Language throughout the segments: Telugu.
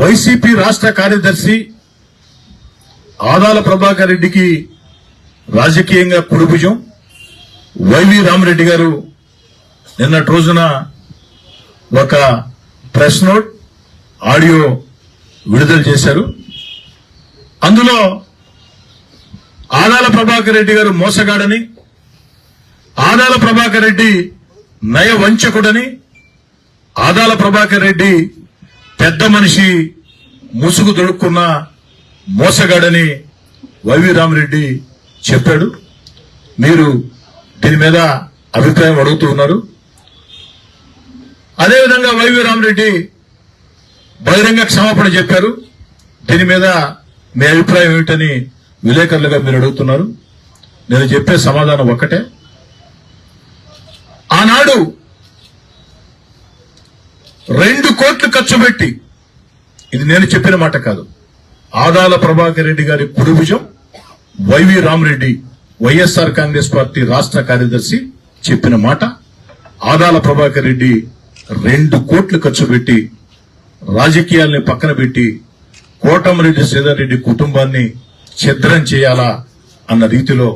వైసీపీ రాష్ట్ర కార్యదర్శి ఆదాల ప్రభాకర్ రెడ్డికి రాజకీయంగా కుడిభుజం వైవి రామరెడ్డి గారు నిన్నటి రోజున ఒక ప్రెస్ నోట్ ఆడియో విడుదల చేశారు. అందులో ఆదాల ప్రభాకర్ రెడ్డి గారు మోసగాడని, ఆదాల ప్రభాకర్ రెడ్డి నయ వంచకుడని, ఆదాల ప్రభాకర్ రెడ్డి పెద్ద మనిషి ముసుగు దొడుక్కున్న మోసగాడని వైవి రామరెడ్డి చెప్పాడు. మీరు దీని మీద అభిప్రాయం అడుగుతూ ఉన్నారు. అదేవిధంగా వైవి రామరెడ్డి బహిరంగ క్షమాపణ చెప్పారు. దీని మీద మీ అభిప్రాయం ఏమిటని విలేకరులుగా మీరు అడుగుతున్నారు. నేను చెప్పే సమాధానం ఒక్కటే. ఆనాడు 2 కోట్లు ఖర్చు పెట్టి, ఇది నేను చెప్పిన మాట కాదు, ఆదాల ప్రభాకర్ రెడ్డి గారి కుడిభుజం వైవి రామరెడ్డి వైఎస్ఆర్ కాంగ్రెస్ పార్టీ రాష్ట్ర కార్యదర్శి చెప్పిన మాట. ఆదాల ప్రభాకర్ రెడ్డి 2 కోట్లు ఖర్చు పెట్టి రాజకీయాల్ని పక్కన పెట్టి కోటమిరెడ్డి శ్రీధర్ రెడ్డి కుటుంబాన్ని ఛిద్రం చేయాలా అన్న రీతిలో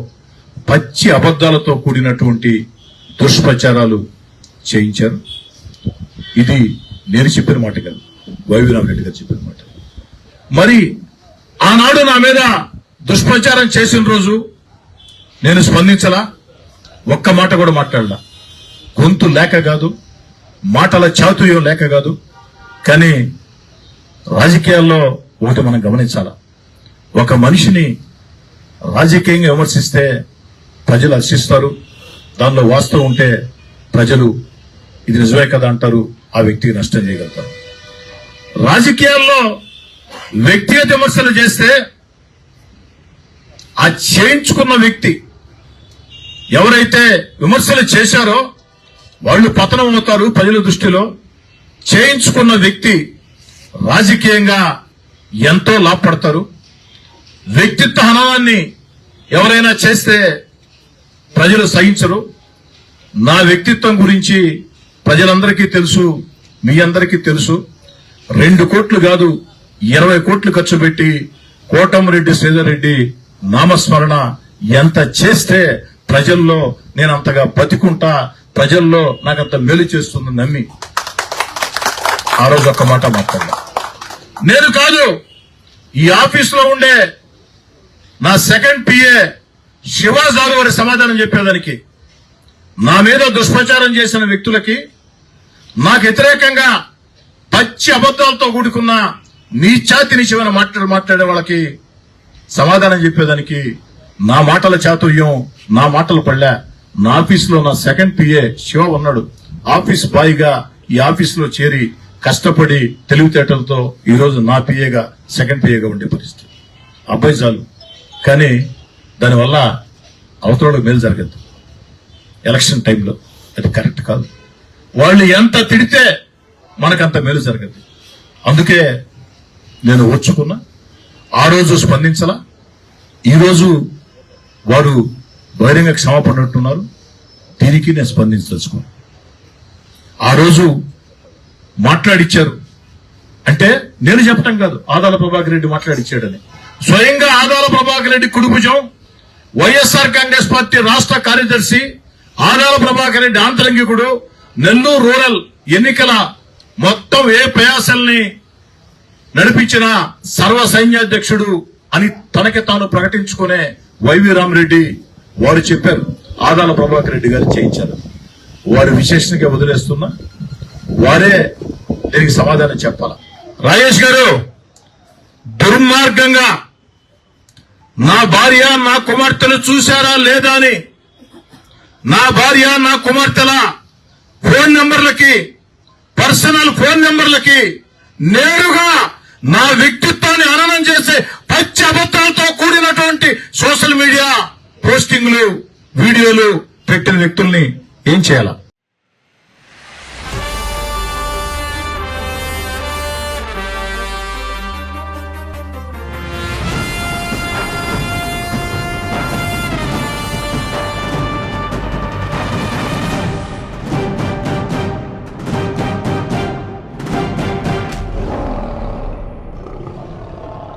పచ్చి అబద్దాలతో కూడినటువంటి దుష్ప్రచారాలు చేయించారు. ఇది నేను చెప్పిన మాట కాదు, వైవి రామరెడ్డి గారు చెప్పిన మాట. మరి ఆనాడు నా మీద దుష్ప్రచారం చేసిన రోజు నేను స్పందించలా, ఒక్క మాట కూడా మాట్లాడలా. గొంతు లేక కాదు, మాటల చాతుర్యం లేక కాదు. కానీ రాజకీయాల్లో ఒకటి మనం గమనించాలా, ఒక మనిషిని రాజకీయంగా విమర్శిస్తే ప్రజలు హర్షిస్తారు, దానిలో వాస్తవం ఉంటే ప్రజలు ఇది నిజమే కదా అంటారు, ఆ వ్యక్తికి నష్టం చేయగలుగుతారు. రాజకీయాల్లో వ్యక్తిగత విమర్శలు చేస్తే ఆ చేయించుకున్న వ్యక్తి ఎవరైతే విమర్శలు చేశారో వాళ్ళు పతనం అవుతారు ప్రజల దృష్టిలో. చేయించుకున్న వ్యక్తి రాజకీయంగా ఎంతో లాభపడతారు. వ్యక్తిత్వ హననాన్ని ఎవరైనా చేస్తే ప్రజలు సహించరు. నా వ్యక్తిత్వం గురించి ప్రజలందరికీ తెలుసు, మీ అందరికీ తెలుసు. 2 కోట్లు కాదు 20 కోట్లు ఖర్చు పెట్టి కోటమిరెడ్డి శ్రీధర్ రెడ్డి నామస్మరణ ఎంత చేస్తే ప్రజల్లో నేను అంతగా బతికుంటా, ప్రజల్లో నాకంత మేలు చేస్తుందని నమ్మి ఆ రోజు ఒక్క మాట మాట్లాడా. నేను కాదు, ఈ ఆఫీసులో ఉండే నా సెకండ్ పిఏ శివాజాలు వారి సమాధానం చెప్పేదానికి, నా మీద దుష్ప్రచారం చేసిన వ్యక్తులకి, నాకు వ్యతిరేకంగా పచ్చి అబద్దాలతో కూడుకున్న నీచాతి నీచమైన మాట్లాడే వాళ్ళకి సమాధానం చెప్పేదానికి నా మాటల చాతుర్యం, నా మాటలు పడలే. నా ఆఫీసులో నా సెకండ్ పిఏ శివ ఉన్నాడు. ఆఫీస్ బాయ్ గా ఈ ఆఫీసులో చేరి కష్టపడి తెలివితేటలతో ఈ రోజు నా పిఏగా సెకండ్ పిఏగా ఉండే పరిస్థితి. అబ్బాయి చాలు, కానీ దానివల్ల అవతలకు మేలు జరగదు. ఎలక్షన్ టైంలో అది కరెక్ట్ కాదు. వాళ్ళు ఎంత తిడితే మనకంత మేలు జరగదు. అందుకే నేను ఓర్చుకున్నా. ఆ రోజు స్పందించలా. ఈరోజు వారు బహిరంగ క్షమాపణ అంటున్నారు. దీనికి నేను స్పందించదలుచుకున్నాను. ఆ రోజు మాట్లాడిచ్చారు అంటే నేను చెప్పటం కాదు, ఆదాల ప్రభాకర్ రెడ్డి మాట్లాడిచ్చాడని. స్వయంగా ఆదాల ప్రభాకర్ రెడ్డి కుడిభుజం వైఎస్ఆర్ కాంగ్రెస్ పార్టీ రాష్ట్ర కార్యదర్శి ఆదాల ప్రభాకర్ రెడ్డి ఆంతరంగికుడు, నెల్లూరు రూరల్ ఎన్నికల మొత్తం ఏ ప్రయాసల్ని నడిపించిన సర్వ సైన్యాధ్యక్షుడు అని తనకి తాను ప్రకటించుకునే వైవి రామరెడ్డి వారు చెప్పారు ఆదాల ప్రభాకర్ రెడ్డి గారు చేయించారు. వారి విశేషంగా వదిలేస్తున్నా, వారే దీనికి సమాధానం చెప్పాల. రాజేష్ గారు దుర్మార్గంగా నా భార్య నా కుమార్తెలు చూశారా లేదా అని నా భార్య నా కుమార్తెల ఫోన్ నెంబర్లకి, పర్సనల్ ఫోన్ నెంబర్లకి నేరుగా నా వ్యక్తిత్వాన్ని హననం చేసే పచ్చి అబద్దాలతో కూడినటువంటి సోషల్ మీడియా పోస్టింగ్లు, వీడియోలు పెట్టిన వ్యక్తుల్ని ఏం చేయాలా?